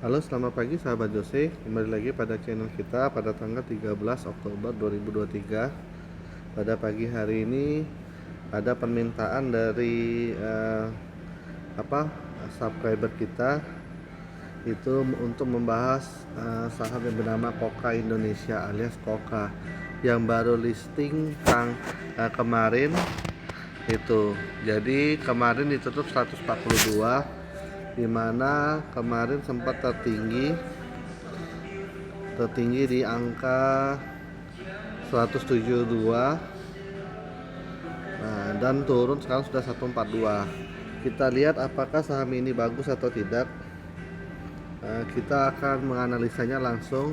Halo, selamat pagi sahabat Jose. Kembali lagi pada channel kita pada tanggal 13 Oktober 2023. Pada pagi hari ini ada permintaan dari apa subscriber kita itu untuk membahas saham yang bernama Koka Indonesia alias Koka yang baru listing kemarin itu. Jadi kemarin ditutup 142, dimana kemarin sempat tertinggi di angka 172, nah, dan turun sekarang sudah 142. Kita lihat apakah saham ini bagus atau tidak. Kita akan menganalisanya langsung.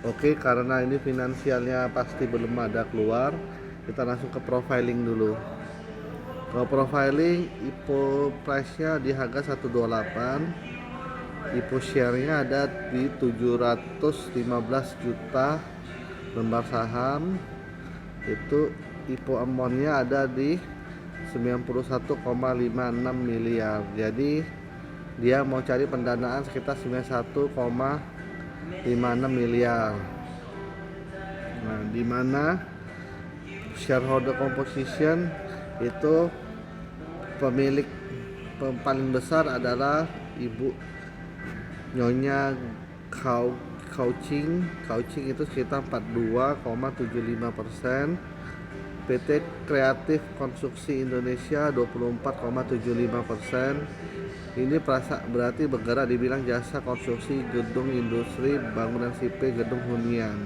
Oke, karena ini finansialnya pasti belum ada keluar, kita langsung ke profiling dulu. Kalau profiling, IPO price-nya di harga 128, IPO share-nya ada di 715 juta lembar saham. Itu IPO amount-nya ada di 91,56 miliar. Jadi dia mau cari pendanaan sekitar 91,56 miliar. Nah, di mana shareholder composition itu pemilik paling besar adalah Ibu Nyonya Kauching itu sekitar 42,75%, PT Kreatif Konstruksi Indonesia 24,75%. Ini berarti bergerak dibilang jasa konstruksi gedung industri, bangunan sipil, gedung hunian.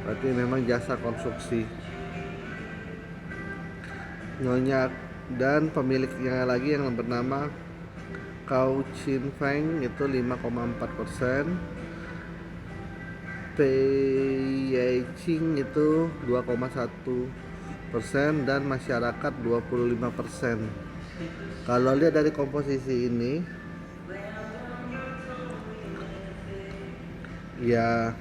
Berarti memang jasa konstruksi. Nyonya dan pemiliknya lagi yang bernama Kau Chin Feng itu 5,4%, Pei Ching itu 2,1%, dan masyarakat 25%. Kalau lihat dari komposisi ini, ya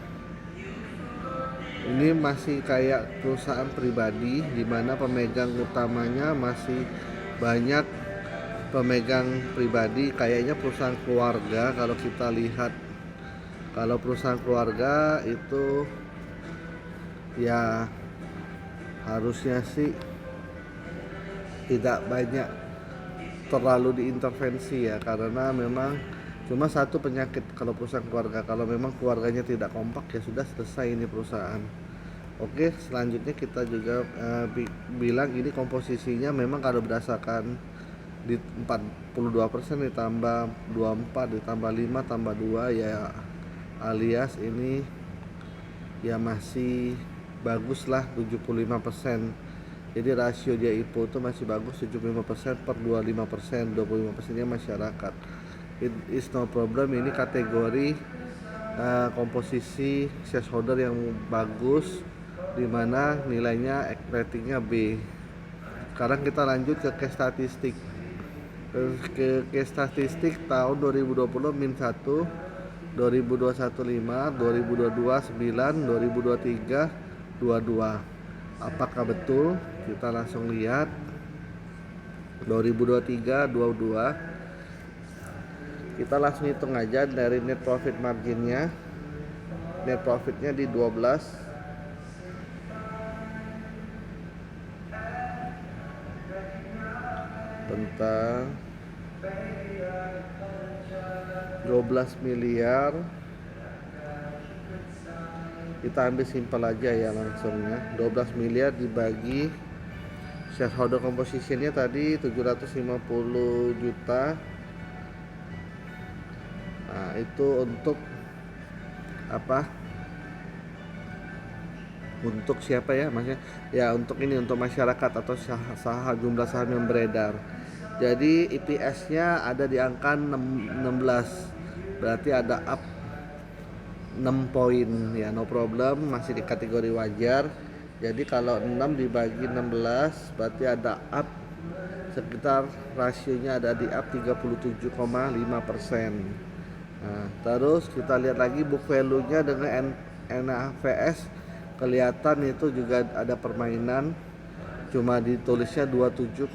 ini masih kayak perusahaan pribadi, di mana pemegang utamanya masih banyak pemegang pribadi, kayaknya perusahaan keluarga. Kalau kita lihat, kalau perusahaan keluarga itu ya harusnya sih tidak banyak terlalu diintervensi ya, karena memang cuma satu penyakit kalau perusahaan keluarga, kalau memang keluarganya tidak kompak ya sudah selesai ini perusahaan. Oke, selanjutnya kita juga bilang ini komposisinya memang kalau berdasarkan di 42% ditambah 24 ditambah 5 tambah 2 ya, alias ini ya masih bagus lah 75%. Jadi rasio dia IPO itu masih bagus, 75% per 25%, 25% nya masyarakat. It is no problem, ini kategori komposisi shareholder yang bagus, dimana nilainya ratingnya B. Sekarang kita lanjut ke case statistik. Case statistik tahun 2020 min 1, 2021 5, 2022 9, 2023 22. Apakah betul? Kita langsung lihat. 2023 22. Kita langsung hitung aja dari net profit marginnya. Net profitnya di 12. Tentang 12 miliar. Kita ambil simpel aja ya langsungnya. 12 miliar dibagi shareholder compositionnya tadi 750 juta. Nah, itu untuk apa? Untuk siapa ya? Maksudnya ya untuk ini, untuk masyarakat atau jumlah saham yang beredar. Jadi EPS-nya ada di angka 16. Berarti ada up 6 poin ya, no problem, masih di kategori wajar. Jadi kalau 6 dibagi 16 berarti ada up sekitar, rasionya ada di up 37,5%. Nah, terus kita lihat lagi book value-nya dengan NAVS, kelihatan itu juga ada permainan, cuma ditulisnya 27,06.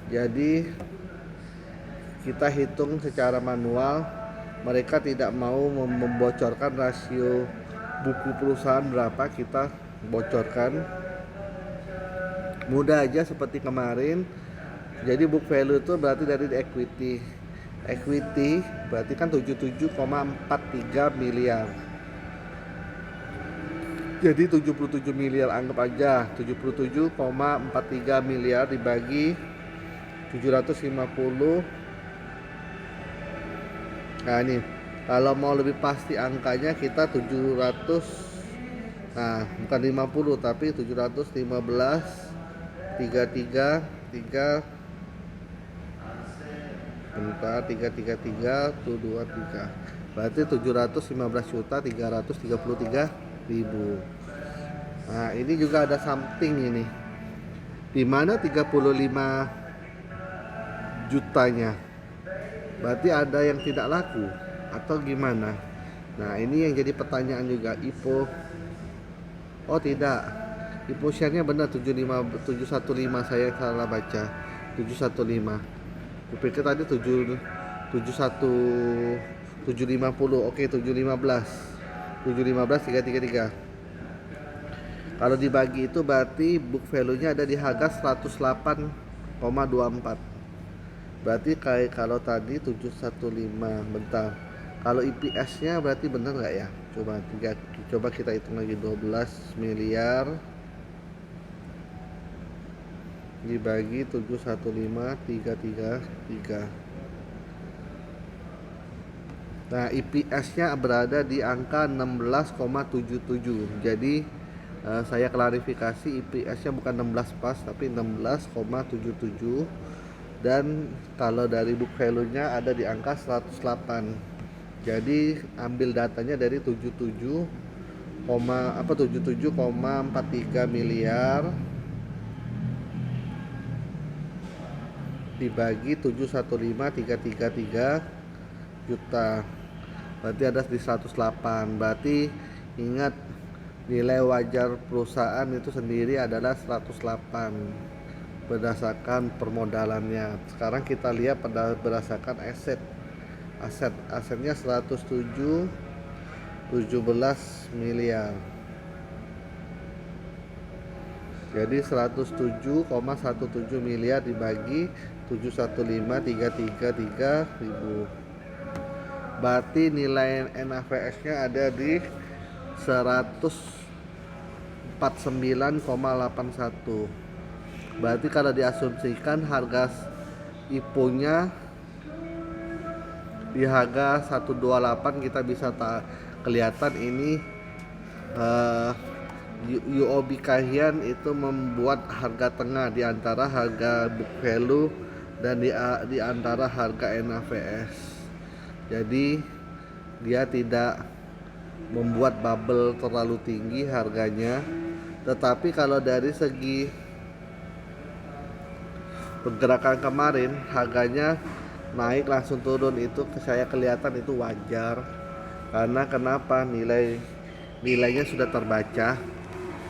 Jadi kita hitung secara manual mereka tidak mau membocorkan rasio buku perusahaan berapa, kita bocorkan. Mudah aja seperti kemarin. Jadi book value itu berarti dari equity. Equity berarti kan 77,43 miliar. Jadi 77 miliar, anggap aja 77,43 miliar dibagi 750. Nah ini kalau mau lebih pasti angkanya kita 700, nah bukan 50 tapi 715 33 3 bentar 333 tuh 23, berarti 715.333.000. Nah ini juga ada something ini, dimana 35 jutanya berarti ada yang tidak laku atau gimana. Nah ini yang jadi pertanyaan juga. IPO, oh tidak, IPO share-nya benar 715, saya salah baca 715. Kupikir tadi 750. Oke, 715 333. Kalau dibagi itu berarti book value-nya ada di harga 108,24. Berarti kayak kalau tadi 715, bentar. Kalau EPS-nya berarti benar nggak ya? Coba kita hitung lagi, 12 miliar dibagi 715.333. Nah, EPS-nya berada di angka 16,77. Jadi saya klarifikasi, EPS-nya bukan 16 pas tapi 16,77. Dan kalau dari book value-nya ada di angka 108. Jadi ambil datanya dari 77,43 miliar dibagi 715.333 juta, berarti ada di 108. Berarti ingat, nilai wajar perusahaan itu sendiri adalah 108 berdasarkan permodalannya. Sekarang kita lihat berdasarkan asetnya 117 miliar. Jadi 107,17 miliar dibagi 715.333.000. Berarti nilai NAVS-nya ada di 149,81. Berarti kalau diasumsikan harga IPO-nya di harga 128, kita bisa kelihatan ini UOB Kay Hian itu membuat harga tengah di antara harga book value dan di antara harga NAVS. Jadi dia tidak membuat bubble terlalu tinggi harganya. Tetapi kalau dari segi pergerakan kemarin, harganya naik langsung turun, itu saya kelihatan itu wajar. Karena kenapa? Nilainya sudah terbaca.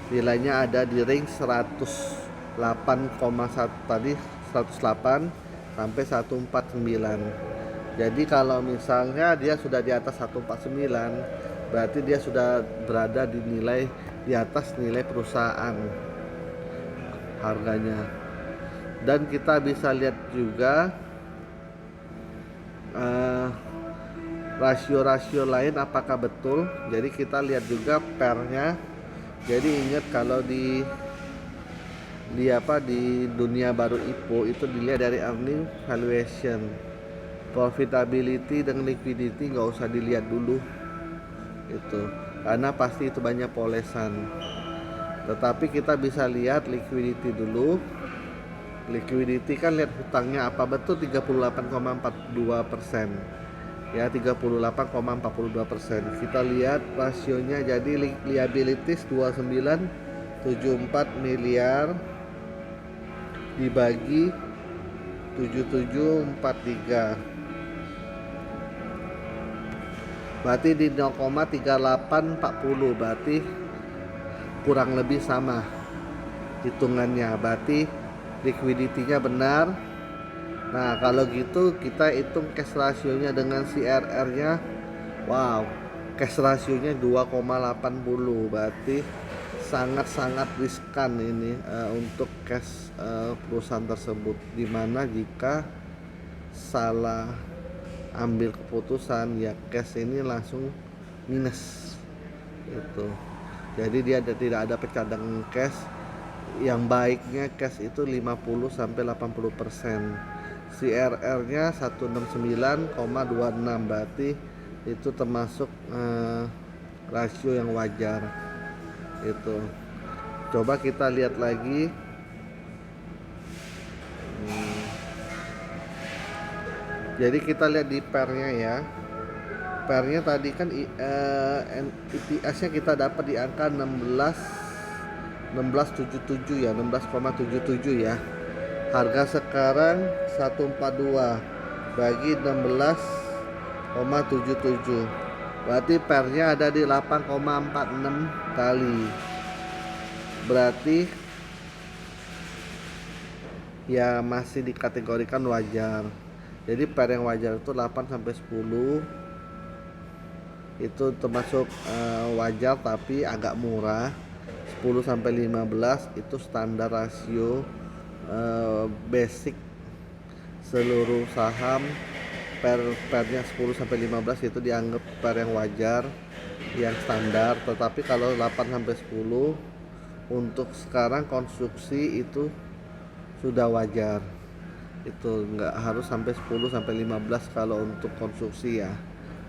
Nilainya ada di range 108,1 tadi, 108 sampai 149. Jadi kalau misalnya dia sudah di atas 149, berarti dia sudah berada di nilai di atas nilai perusahaan harganya. Dan kita bisa lihat juga rasio-rasio lain apakah betul. Jadi kita lihat juga pernya. Jadi ingat, kalau di dunia baru IPO itu dilihat dari earning, valuation, profitability dan liquidity nggak usah dilihat dulu itu, karena pasti itu banyak polesan. Tetapi kita bisa lihat liquidity dulu. Liquidity kan lihat hutangnya apa betul 38,42%. Ya, 38,42%. Kita lihat rasionya, jadi liabilities 2974 miliar dibagi 7743, berarti di 0,3840, berarti kurang lebih sama hitungannya. Berarti liquidity-nya benar, Nah kalau gitu kita hitung cash rasionya dengan CRR nya. Wow, cash rasionya 2,80, berarti sangat-sangat riskan ini untuk cash perusahaan tersebut, dimana jika salah ambil keputusan ya cash ini langsung minus itu. Jadi dia tidak ada cadangan cash. Yang baiknya cash itu 50 sampai 80%. CRR-nya 169,26, berarti itu termasuk rasio yang wajar. Itu. Coba kita lihat lagi. Jadi kita lihat di pairnya ya. Pairnya tadi kan EPS-nya kita dapat di angka 16,77 ya, 16,77 ya. Harga sekarang 142 bagi 16,77. Berarti pairnya ada di 8,46 kali. Berarti ya masih dikategorikan wajar. Jadi pair yang wajar itu 8 sampai 10. Itu termasuk wajar tapi agak murah. 10 sampai 15 itu standar rasio basic seluruh saham. Pairnya 10 sampai 15 itu dianggap pair yang wajar, yang standar. Tetapi kalau 8 sampai 10 untuk sekarang konstruksi itu sudah wajar. Itu nggak harus sampai 10 sampai 15 kalau untuk konstruksi ya.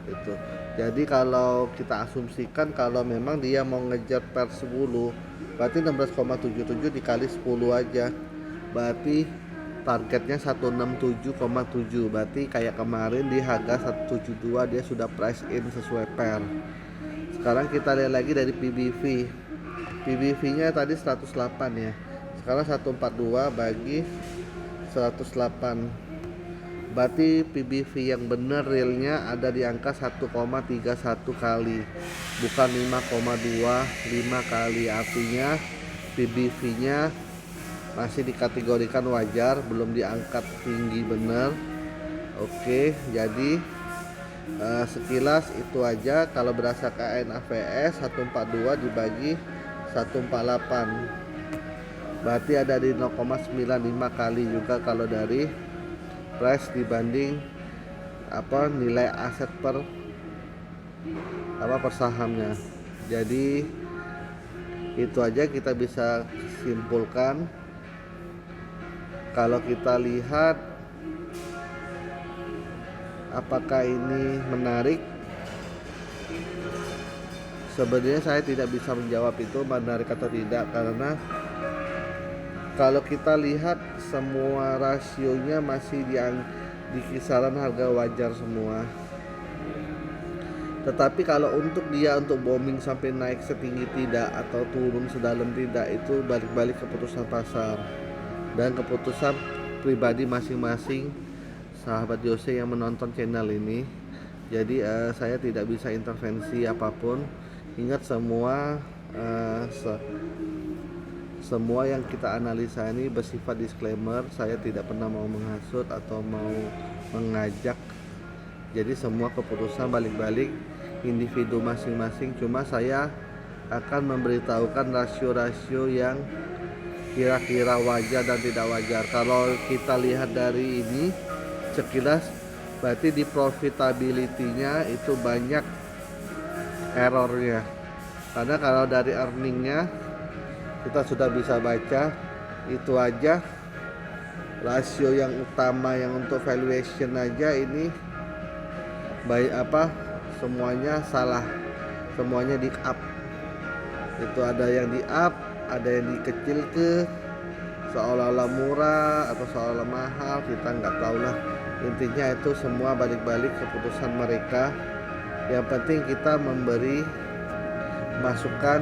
Itu. Jadi kalau kita asumsikan kalau memang dia mau ngejar per 10, berarti 16,77 dikali 10 aja. Berarti targetnya 167,7. Berarti kayak kemarin di harga 172 dia sudah price in sesuai pair. Sekarang kita lihat lagi dari PBV. PBV-nya tadi 108 ya. Sekarang 142 bagi 108. Berarti PBV yang benar realnya ada di angka 1,31 kali, bukan 5,25 kali. Artinya PBV-nya masih dikategorikan wajar, belum diangkat tinggi benar. Oke, jadi sekilas itu aja. Kalau berdasarkan NAVS 142 dibagi 148, berarti ada di 0,95 kali juga kalau dari price dibanding nilai aset per sahamnya. Jadi itu aja kita bisa simpulkan. Kalau kita lihat apakah ini menarik, sebenarnya saya tidak bisa menjawab itu menarik atau tidak, karena kalau kita lihat semua rasionya masih di kisaran harga wajar semua. Tetapi kalau untuk booming sampai naik setinggi tidak atau turun sedalam tidak, itu balik-balik keputusan pasar dan keputusan pribadi masing-masing sahabat Jose yang menonton channel ini. Jadi saya tidak bisa intervensi apapun. Ingat semua yang kita analisa ini bersifat disclaimer. Saya tidak pernah mau menghasut atau mau mengajak. Jadi semua keputusan balik-balik individu masing-masing. Cuma saya akan memberitahukan rasio-rasio yang kira-kira wajar dan tidak wajar. Kalau kita lihat dari ini sekilas, berarti di profitability-nya itu banyak errornya. Karena kalau dari earningnya kita sudah bisa baca, itu aja rasio yang utama yang untuk valuation aja ini semuanya salah, semuanya di up. Itu ada yang di up, ada yang dikecil ke seolah-olah murah atau seolah-olah mahal, kita nggak tahu lah. Intinya itu semua balik-balik keputusan mereka. Yang penting kita memberi masukan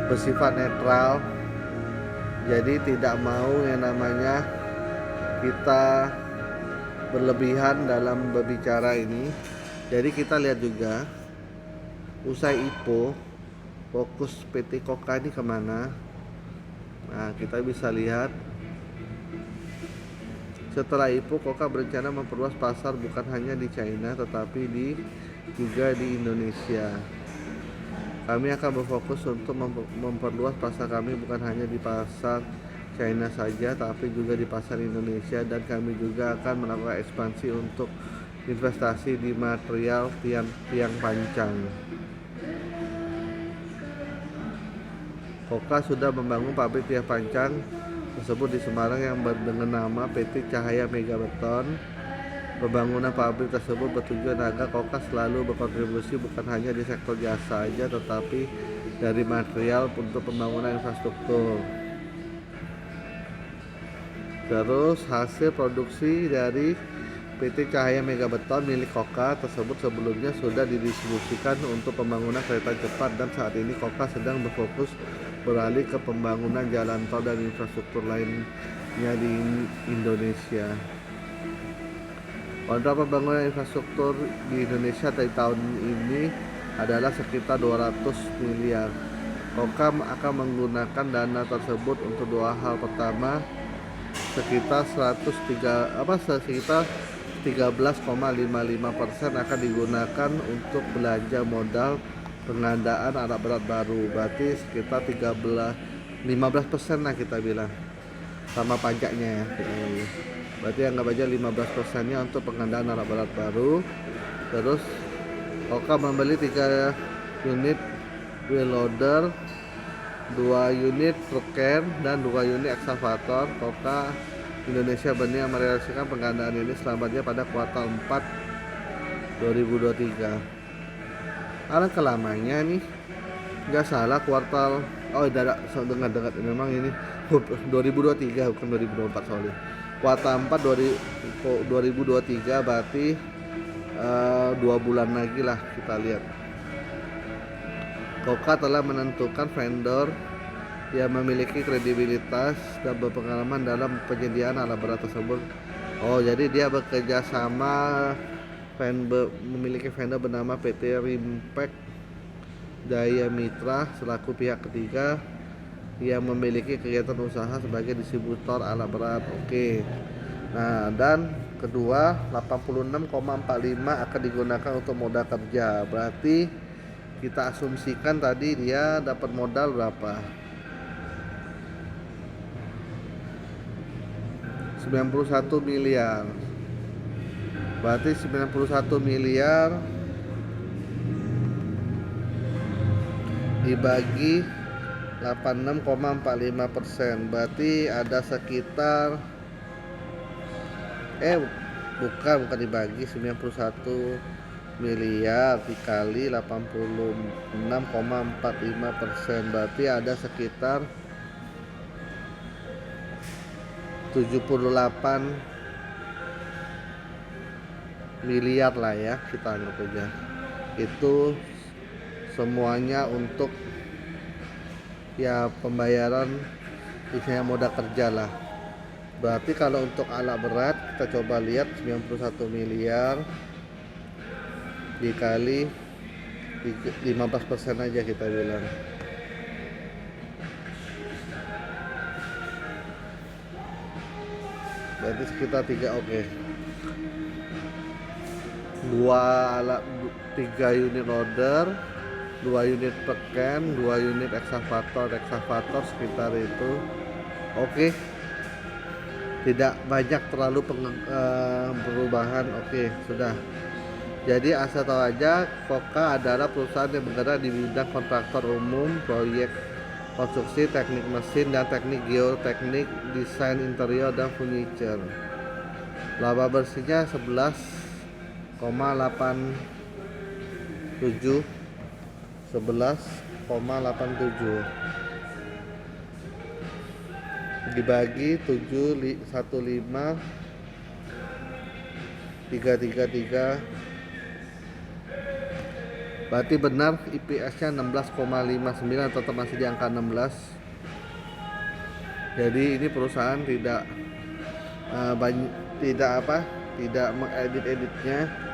bersifat netral. Jadi tidak mau yang namanya kita berlebihan dalam berbicara ini. Jadi kita lihat juga usai IPO fokus PT Koka ini kemana. Nah kita bisa lihat Setelah itu, Koka berencana memperluas pasar bukan hanya di China tetapi juga di Indonesia. Kami akan berfokus untuk memperluas pasar kami bukan hanya di pasar China saja tapi juga di pasar Indonesia, dan kami juga akan melakukan ekspansi untuk investasi di material tiang pancang. Koka sudah membangun pabrik tiang pancang tersebut di Semarang yang dengan nama PT Cahaya Mega Beton. Pembangunan pabrik tersebut bertujuan agar Koka selalu berkontribusi bukan hanya di sektor jasa saja tetapi dari material untuk pembangunan infrastruktur. Terus hasil produksi dari PT Cahaya Mega Beton milik Koka tersebut sebelumnya sudah didistribusikan untuk pembangunan kereta cepat, dan saat ini Koka sedang berfokus beralih ke pembangunan jalan tol dan infrastruktur lainnya di Indonesia. Kontrak pembangunan infrastruktur di Indonesia dari tahun ini adalah sekitar 200 miliar. Koka akan menggunakan dana tersebut untuk dua hal. Pertama, sekitar 13,55% akan digunakan untuk belanja modal pengadaan alat berat baru, berarti sekitar 15% lah kita bilang, sama pajaknya ya. Berarti anggap aja 15%-nya untuk pengadaan alat berat baru. Terus Koka membeli 3 unit wheel loader, 2 unit truk can, dan 2 unit ekskavator. Koka Indonesia Benih merealisasikan pengadaan ini selamanya pada kuartal 4 2023. Alangkah lamanya nih, nggak salah kuartal, dengar memang ini 2023 bukan 2024 soalnya. Kuartal 4 2023 berarti 2 bulan lagi lah kita lihat. Koka telah menentukan vendor yang memiliki kredibilitas dan berpengalaman dalam penyediaan alat berat tersebut. Jadi dia bekerja sama memiliki vendor bernama PT Rimpact Jaya Mitra selaku pihak ketiga yang memiliki kegiatan usaha sebagai distributor alat berat. Nah, dan kedua 86,45 akan digunakan untuk modal kerja. Berarti kita asumsikan tadi dia dapat modal berapa? 91 miliar. Berarti 91 miliar dibagi 86,45%, berarti ada sekitar bukan dibagi 91 miliar dikali 86,45%, berarti ada sekitar 78 miliar lah ya, kita anggap aja. Itu semuanya untuk ya pembayaran isinya modal kerja lah. Berarti kalau untuk alat berat kita coba lihat 91 miliar dikali 15% aja kita bilang. Berarti sekitar 3 unit loader, 2 unit peken, 2 unit ekskavator sekitar itu. Tidak banyak terlalu perubahan. Sudah. Jadi asal tahu aja, Koka adalah perusahaan yang bergerak di bidang kontraktor umum, proyek konstruksi, teknik mesin dan teknik geoteknik, desain interior dan furniture. Laba bersihnya 11,87 dibagi 715,333, berarti benar IPS-nya 16,59, tetap masih di angka 16. Jadi ini perusahaan tidak mengedit-editnya.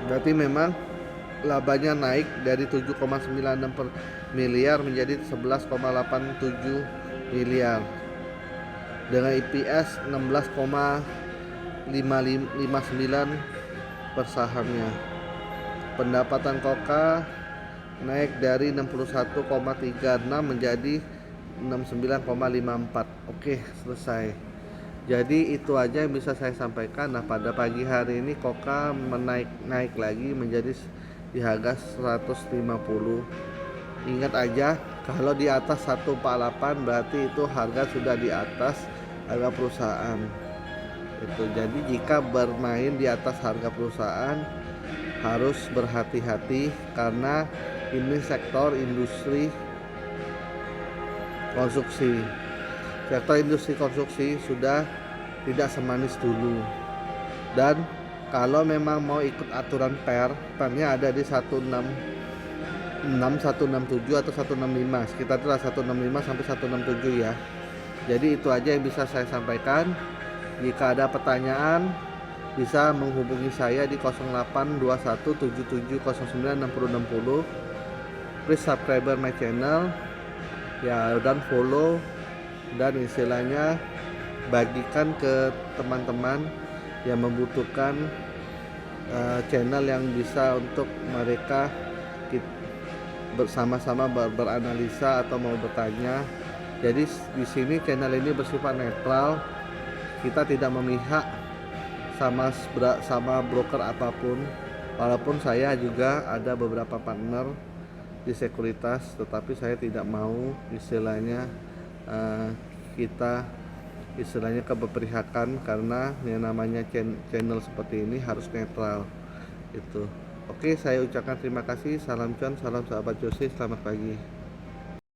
Berarti memang labanya naik dari 7,96 miliar menjadi 11,87 miliar dengan EPS 16,559 per sahamnya. Pendapatan Koka naik dari 61,36 menjadi 69,54. Oke, selesai. Jadi itu aja yang bisa saya sampaikan. Nah, pada pagi hari ini Koka naik lagi menjadi di harga 150. Ingat aja, kalau di atas 148 berarti itu harga sudah di atas harga perusahaan. Itu jadi jika bermain di atas harga perusahaan harus berhati-hati karena ini sektor industri konstruksi. Sektor industri konstruksi sudah tidak semanis dulu. Dan kalau memang mau ikut aturan pernya ada di 166, 167 atau 165. Sekitar itulah 165 sampai 167 ya. Jadi itu aja yang bisa saya sampaikan. Jika ada pertanyaan bisa menghubungi saya di 082177096060. Please subscribe my channel ya, dan follow, dan istilahnya bagikan ke teman-teman yang membutuhkan channel yang bisa untuk mereka bersama-sama beranalisa atau mau bertanya. Jadi di sini channel ini bersifat netral. Kita tidak memihak sama broker apapun. Walaupun saya juga ada beberapa partner di sekuritas, tetapi saya tidak mau istilahnya kita istilahnya keberpihakan, karena yang namanya channel seperti ini harus netral itu. Oke, saya ucapkan terima kasih. Salam cuan, salam sahabat Josi, selamat pagi.